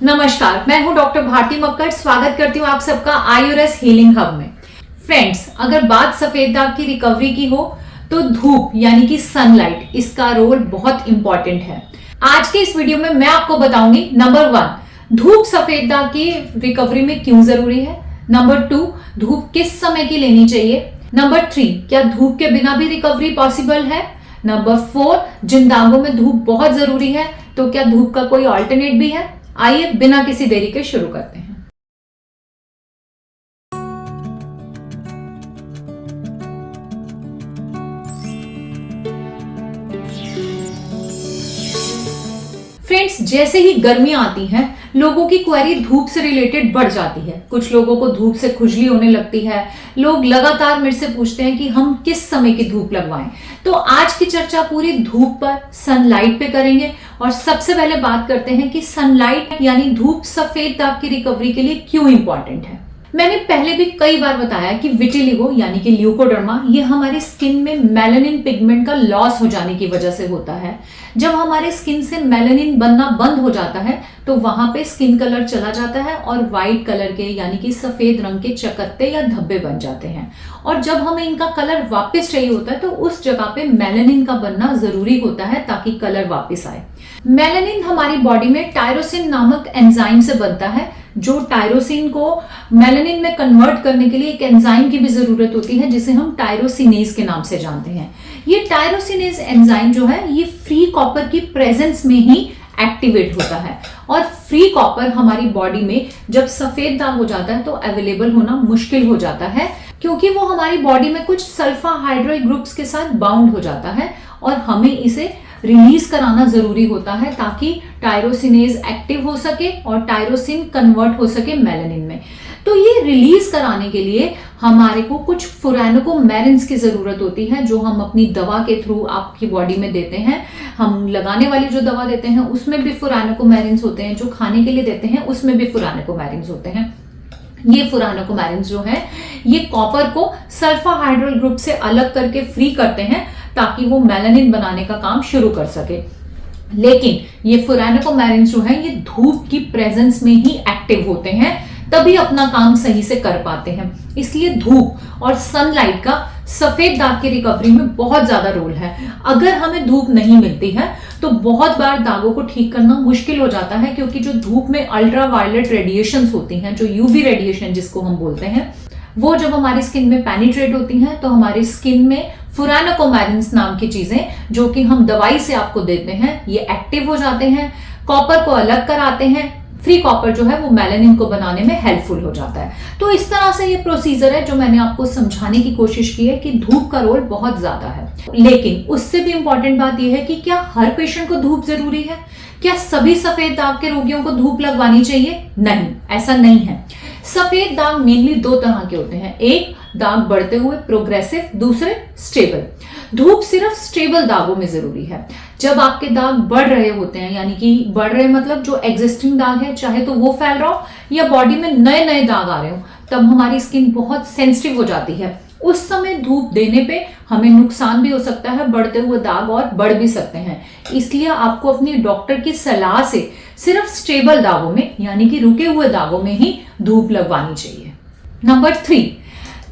नमस्कार, मैं हूं डॉक्टर भारती मक्कड़। स्वागत करती हूं आप सबका आयुर्वेद हीलिंग हब में। फ्रेंड्स, अगर बात सफेद दाग की रिकवरी की हो तो धूप यानी कि सनलाइट, इसका रोल बहुत इंपॉर्टेंट है। आज के इस वीडियो में मैं आपको बताऊंगी नंबर 1, धूप सफेद दाग की रिकवरी में क्यों जरूरी है। नंबर 2, धूप किस समय की लेनी चाहिए। नंबर 3, क्या धूप के बिना भी रिकवरी पॉसिबल है। नंबर 4, जिन दागों में धूप बहुत जरूरी है तो क्या धूप का कोई ऑल्टरनेट भी है। आइए बिना किसी देरी के शुरू करते हैं। फ्रेंड्स, जैसे ही गर्मियां आती हैं लोगों की क्वेरी धूप से रिलेटेड बढ़ जाती है। कुछ लोगों को धूप से खुजली होने लगती है। लोग लगातार मेरे से पूछते हैं कि हम किस समय की धूप लगवाएं। तो आज की चर्चा पूरी धूप पर, सनलाइट पे करेंगे। और सबसे पहले बात करते हैं कि सनलाइट यानी धूप सफेद दाग की रिकवरी के लिए क्यों इंपॉर्टेंट है। मैंने पहले भी कई बार बताया कि विटिलिगो यानी कि ल्यूकोडर्मा, ये हमारे स्किन में मेलानिन पिगमेंट का लॉस हो जाने की वजह से होता है। जब हमारे स्किन से मेलानिन बनना बंद हो जाता है तो वहां पे स्किन कलर चला जाता है और व्हाइट कलर के यानी कि सफेद रंग के चकत्ते या धब्बे बन जाते हैं। और जब हमें इनका कलर वापस चाहिए होता है तो उस जगह पे मेलानिन का बनना जरूरी होता है ताकि कलर वापस आए। मेलानिन हमारी बॉडी में टायरोसिन नामक एंजाइम से बनता है, जो टायरोसिन को मेलानिन में कन्वर्ट करने के लिए एक एंजाइम की भी जरूरत होती है जिसे हम टायरोसिनेज के नाम से जानते हैं। ये टायरोसिनेज एंजाइम जो है ये फ्री कॉपर की प्रेजेंस में ही एक्टिवेट होता है। और फ्री कॉपर हमारी बॉडी में जब सफेद दाग हो जाता है तो अवेलेबल होना मुश्किल हो जाता है, क्योंकि वो हमारी बॉडी में कुछ सल्फा हाइड्राइल ग्रुप्स के साथ बाउंड हो जाता है और हमें इसे रिलीज कराना जरूरी होता है ताकि टायरोसिनेज एक्टिव हो सके और टायरोसिन कन्वर्ट हो सके मेलानिन में। तो ये रिलीज कराने के लिए हमारे को कुछ फुरानोकोमेरिन्स की जरूरत होती है, जो हम अपनी दवा के थ्रू आपकी बॉडी में देते हैं। हम लगाने वाली जो दवा देते हैं उसमें भी फुरानोकोमेरिन्स होते हैं, जो खाने के लिए देते हैं उसमें भी फुरानोकोमेरिन्स होते हैं। ये फुरानोकोमेरिन्स जो है ये कॉपर को सल्फा हाइड्रोल ग्रुप से अलग करके फ्री करते हैं ताकि वो मेलानिन बनाने का काम शुरू कर सके। लेकिन ये फुरानोकोमेरिन्स जो है ये धूप की प्रेजेंस में ही एक्टिव होते हैं, तभी अपना काम सही से कर पाते हैं। इसलिए धूप और सनलाइट का सफेद दाग की रिकवरी में बहुत ज्यादा रोल है। अगर हमें धूप नहीं मिलती है तो बहुत बार दागों को ठीक करना मुश्किल हो जाता है, क्योंकि जो धूप में अल्ट्रा वायलेट रेडिएशंस होती हैं, जो यूवी रेडिएशन जिसको हम बोलते हैं, वो जब हमारी स्किन में पेनिट्रेट होती हैं तो हमारी स्किन में फुरानोकोमेरिन्स नाम की चीजें जो कि हम दवाई से आपको देते हैं ये एक्टिव हो जाते हैं, कॉपर को अलग कराते हैं। फ्री कॉपर जो है वो मेलानिन को बनाने में हेल्पफुल हो जाता है। तो इस तरह से ये प्रोसीजर है जो मैंने आपको समझाने की कोशिश की है कि धूप का रोल बहुत ज्यादा है। लेकिन उससे भी इंपॉर्टेंट बात यह है कि क्या हर पेशेंट को धूप जरूरी है। क्या सभी सफेद दाग के रोगियों को धूप लगवानी चाहिए? नहीं, ऐसा नहीं है। सफेद दाग मेनली दो तरह के होते हैं, एक दाग बढ़ते हुए प्रोग्रेसिव, दूसरे स्टेबल। धूप सिर्फ स्टेबल दागों में जरूरी है। जब आपके दाग बढ़ रहे होते हैं, यानी कि बढ़ रहे मतलब जो एग्जिस्टिंग दाग है चाहे तो वो फैल रहा हो या बॉडी में नए नए दाग आ रहे हो, तब हमारी स्किन बहुत सेंसिटिव हो जाती है। उस समय धूप देने पे हमें नुकसान भी हो सकता है, बढ़ते हुए दाग और बढ़ भी सकते हैं। इसलिए आपको अपनी डॉक्टर की सलाह से सिर्फ स्टेबल दागों में यानी कि रुके हुए दागों में ही धूप लगवानी चाहिए। नंबर 3,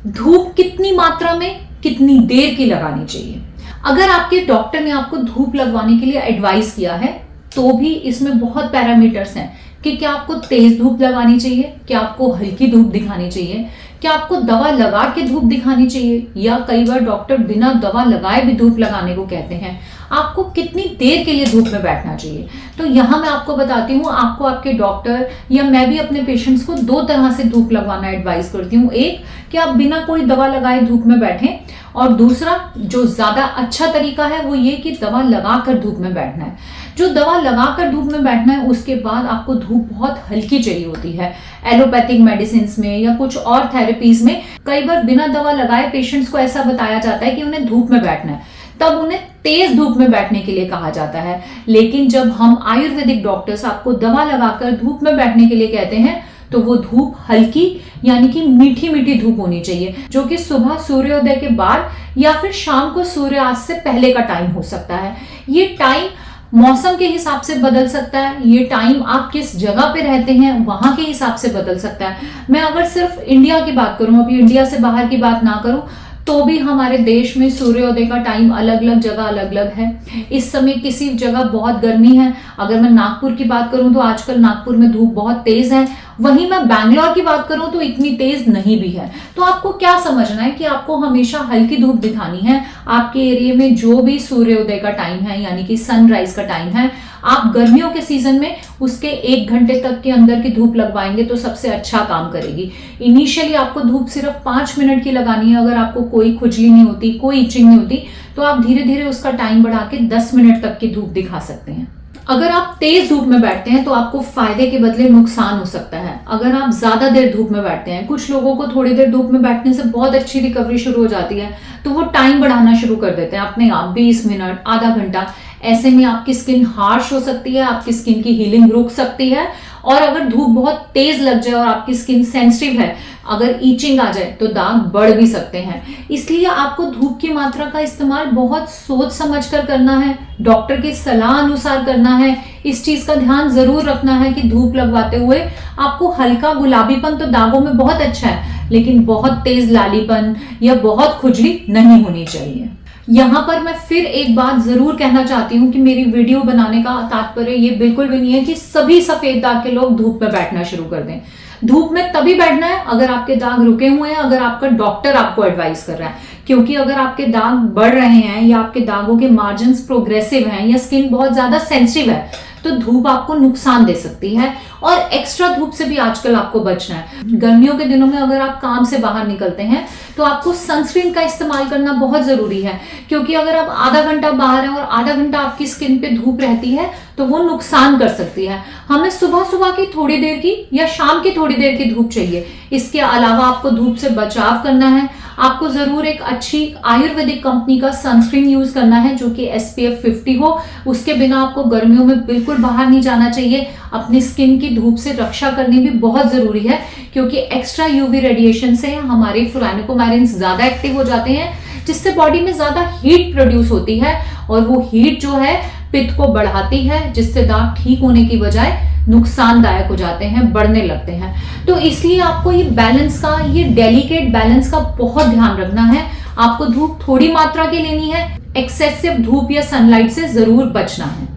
धूप कितनी मात्रा में कितनी देर की लगानी चाहिए। अगर आपके डॉक्टर ने आपको धूप लगवाने के लिए एडवाइस किया है तो भी इसमें बहुत पैरामीटर्स हैं कि क्या आपको तेज धूप लगानी चाहिए, क्या आपको हल्की धूप दिखानी चाहिए, क्या आपको दवा लगा के धूप दिखानी चाहिए, या कई बार डॉक्टर बिना दवा लगाए भी धूप लगाने को कहते हैं। आपको कितनी देर के लिए धूप में बैठना चाहिए। तो यहाँ मैं आपको बताती हूँ, आपको आपके डॉक्टर या मैं भी अपने पेशेंट्स को दो तरह से धूप लगवाना एडवाइस करती हूँ। एक कि आप बिना कोई दवा लगाए धूप में बैठें, और दूसरा जो ज्यादा अच्छा तरीका है वो ये कि दवा लगाकर धूप में बैठना है। जो दवा लगाकर धूप में बैठना है उसके बाद आपको धूप बहुत हल्की चाहिए होती है। एलोपैथिक मेडिसिन में या कुछ और थेरेपीज में कई बार बिना दवा लगाए पेशेंट्स को ऐसा बताया जाता है कि उन्हें धूप में बैठना है, तब उन्हें तेज धूप में बैठने के लिए कहा जाता है। लेकिन जब हम आयुर्वेदिक डॉक्टर्स आपको दवा लगाकर धूप में बैठने के लिए कहते हैं तो वो धूप हल्की यानी कि मीठी मीठी धूप होनी चाहिए, जो कि सुबह सूर्योदय के बाद या फिर शाम को सूर्यास्त से पहले का टाइम हो सकता है। ये टाइम मौसम के हिसाब से बदल सकता है, ये टाइम आप किस जगह पे रहते हैं वहां के हिसाब से बदल सकता है। मैं अगर सिर्फ इंडिया की बात करूं, अभी इंडिया से बाहर की बात ना करूं, तो भी हमारे देश में सूर्योदय का टाइम अलग अलग जगह अलग अलग है। इस समय किसी जगह बहुत गर्मी है, अगर मैं नागपुर की बात करूं तो आजकल नागपुर में धूप बहुत तेज है। वहीं मैं बैंगलोर की बात करूं तो इतनी तेज नहीं भी है। तो आपको क्या समझना है कि आपको हमेशा हल्की धूप दिखानी है। आपके एरिया में जो भी सूर्योदय का टाइम है यानी कि सनराइज का टाइम है, आप गर्मियों के सीजन में उसके 1 घंटे तक के अंदर की धूप लगवाएंगे तो सबसे अच्छा काम करेगी। इनिशियली आपको धूप सिर्फ 5 मिनट की लगानी है। अगर आपको कोई खुजली नहीं होती, कोई इचिंग नहीं होती, तो आप धीरे धीरे उसका टाइम बढ़ा के 10 मिनट तक की धूप दिखा सकते हैं। अगर आप तेज धूप में बैठते हैं तो आपको फायदे के बदले नुकसान हो सकता है। अगर आप ज्यादा देर धूप में बैठते हैं, कुछ लोगों को थोड़ी देर धूप में बैठने से बहुत अच्छी रिकवरी शुरू हो जाती है, तो वो टाइम बढ़ाना शुरू कर देते हैं अपने आप, 20 मिनट, आधा घंटा। ऐसे में आपकी स्किन हार्श हो सकती है, आपकी स्किन की हीलिंग रुक सकती है। और अगर धूप बहुत तेज लग जाए और आपकी स्किन सेंसिटिव है, अगर ईचिंग आ जाए तो दाग बढ़ भी सकते हैं। इसलिए आपको धूप की मात्रा का इस्तेमाल बहुत सोच समझ कर करना है, डॉक्टर की सलाह अनुसार करना है। इस चीज का ध्यान जरूर रखना है कि धूप लगवाते हुए आपको हल्का गुलाबीपन तो दागों में बहुत अच्छा है, लेकिन बहुत तेज लालीपन या बहुत खुजली नहीं होनी चाहिए। यहाँ पर मैं फिर एक बात जरूर कहना चाहती हूँ कि मेरी वीडियो बनाने का तात्पर्य ये बिल्कुल भी नहीं है कि सभी सफेद दाग के लोग धूप में बैठना शुरू कर दें। धूप में तभी बैठना है अगर आपके दाग रुके हुए हैं, अगर आपका डॉक्टर आपको एडवाइस कर रहा है। क्योंकि अगर आपके दाग बढ़ रहे हैं या आपके दागों के मार्जिन प्रोग्रेसिव हैं या स्किन बहुत ज्यादा सेंसिटिव है, तो धूप आपको नुकसान दे सकती है। और एक्स्ट्रा धूप से भी आजकल आपको बचना है। गर्मियों के दिनों में अगर आप काम से बाहर निकलते हैं तो आपको सनस्क्रीन का इस्तेमाल करना बहुत जरूरी है, क्योंकि अगर आप आधा घंटा बाहर हैं और आधा घंटा आपकी स्किन पे धूप रहती है तो वो नुकसान कर सकती है। हमें सुबह सुबह की थोड़ी देर की या शाम की थोड़ी देर की धूप चाहिए। इसके अलावा आपको धूप से बचाव करना है। आपको जरूर एक अच्छी आयुर्वेदिक कंपनी का सनस्क्रीन यूज करना है जो कि SPF 50 हो। उसके बिना आपको गर्मियों में बिल्कुल बाहर नहीं जाना चाहिए। अपनी स्किन की धूप से रक्षा करनी भी बहुत जरूरी है, क्योंकि एक्स्ट्रा UV रेडिएशन से हमारे फ्लोरानिकोमेरिन्स ज्यादा एक्टिव हो जाते हैं, जिससे बॉडी में ज्यादा हीट प्रोड्यूस होती है और वो हीट जो है पित्त को बढ़ाती है, जिससे दाग ठीक होने की बजाय नुकसानदायक हो जाते हैं, बढ़ने लगते हैं। तो इसलिए आपको ये बैलेंस का, ये डेलिकेट बैलेंस का बहुत ध्यान रखना है। आपको धूप थोड़ी मात्रा की लेनी है, एक्सेसिव धूप या सनलाइट से जरूर बचना है।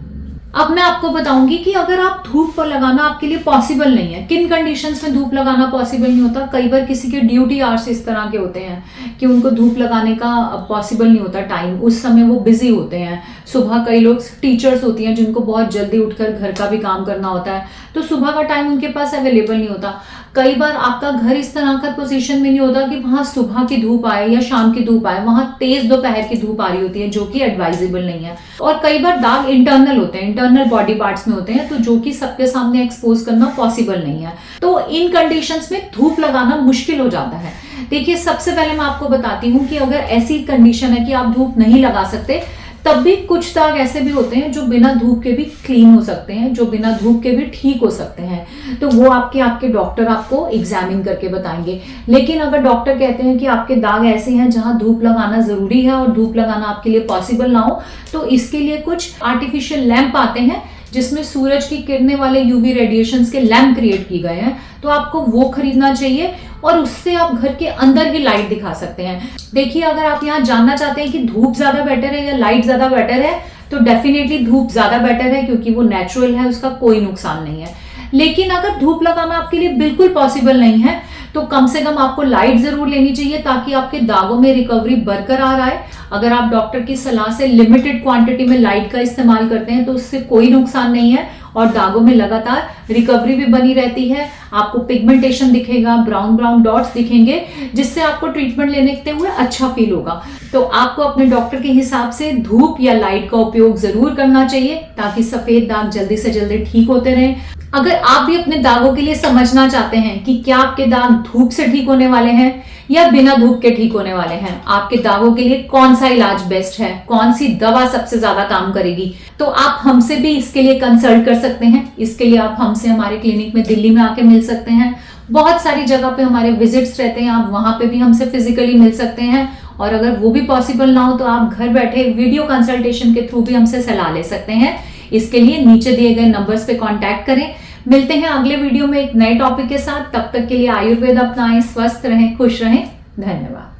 अब मैं आपको बताऊंगी कि अगर आप धूप पर लगाना आपके लिए पॉसिबल नहीं है, किन कंडीशंस में धूप लगाना पॉसिबल नहीं होता। कई बार किसी के ड्यूटी आवर्स इस तरह के होते हैं कि उनको धूप लगाने का पॉसिबल नहीं होता टाइम, उस समय वो बिजी होते हैं। सुबह कई लोग टीचर्स होती हैं जिनको बहुत जल्दी उठकर घर का भी काम करना होता है, तो सुबह का टाइम उनके पास अवेलेबल नहीं होता। कई बार आपका घर इस तरह का पोजीशन में नहीं होता कि वहां सुबह की धूप आए या शाम की धूप आए, वहां तेज दोपहर की धूप आ रही होती है जो कि एडवाइजेबल नहीं है। और कई बार दाग इंटरनल होते हैं, इंटरनल बॉडी पार्ट्स में होते हैं, तो जो कि सबके सामने एक्सपोज करना पॉसिबल नहीं है। तो इन कंडीशंस में धूप लगाना मुश्किल हो जाता है। देखिए, सबसे पहले मैं आपको बताती हूँ कि अगर ऐसी कंडीशन है कि आप धूप नहीं लगा सकते, तब भी कुछ दाग ऐसे भी होते हैं जो बिना धूप के भी क्लीन हो सकते हैं, जो बिना धूप के भी ठीक हो सकते हैं। तो वो आपके डॉक्टर आपको एग्जामिन करके बताएंगे। लेकिन अगर डॉक्टर कहते हैं कि आपके दाग ऐसे हैं जहां धूप लगाना जरूरी है और धूप लगाना आपके लिए पॉसिबल ना हो, तो इसके लिए कुछ आर्टिफिशियल लैंप आते हैं जिसमें सूरज की किरणें वाले UV रेडिएशंस के लैंप क्रिएट किए गए हैं, तो आपको वो खरीदना चाहिए और उससे आप घर के अंदर ही लाइट दिखा सकते हैं। देखिए, अगर आप यहाँ जानना चाहते हैं कि धूप ज्यादा बेटर है या लाइट ज्यादा बेटर है, तो डेफिनेटली धूप ज्यादा बेटर है, क्योंकि वो नेचुरल है, उसका कोई नुकसान नहीं है। लेकिन अगर धूप लगाना आपके लिए बिल्कुल पॉसिबल नहीं है, तो कम से कम आपको लाइट जरूर लेनी चाहिए ताकि आपके दागों में रिकवरी बरकरार आए। अगर आप डॉक्टर की सलाह से लिमिटेड क्वांटिटी में लाइट का इस्तेमाल करते हैं तो उससे कोई नुकसान नहीं है और दागों में लगातार रिकवरी भी बनी रहती है। आपको पिगमेंटेशन दिखेगा, ब्राउन ब्राउन डॉट्स दिखेंगे, जिससे आपको ट्रीटमेंट लेने हुए अच्छा फील होगा। तो आपको अपने डॉक्टर के हिसाब से धूप या लाइट का उपयोग जरूर करना चाहिए ताकि सफेद दाग जल्दी से जल्दी ठीक होते रहें। अगर आप भी अपने दागों के लिए समझना चाहते हैं कि क्या आपके दाग धूप से ठीक होने वाले हैं या बिना धूप के ठीक होने वाले हैं, आपके दागों के लिए कौन सा इलाज बेस्ट है, कौन सी दवा सबसे ज्यादा काम करेगी, तो आप हमसे भी इसके लिए कंसल्ट कर सकते हैं। इसके लिए आप हमसे हमारे क्लिनिक में दिल्ली में आके मिल सकते हैं। बहुत सारी जगह पे हमारे विजिट्स रहते हैं, आप वहां पे भी हमसे फिजिकली मिल सकते हैं। और अगर वो भी पॉसिबल ना हो तो आप घर बैठे वीडियो कंसल्टेशन के थ्रू भी हमसे सलाह ले सकते हैं। इसके लिए नीचे दिए गए नंबर्स पे कांटेक्ट करें। मिलते हैं अगले वीडियो में एक नए टॉपिक के साथ। तब तक के लिए आयुर्वेद अपनाएं, स्वस्थ रहें, खुश रहें। धन्यवाद।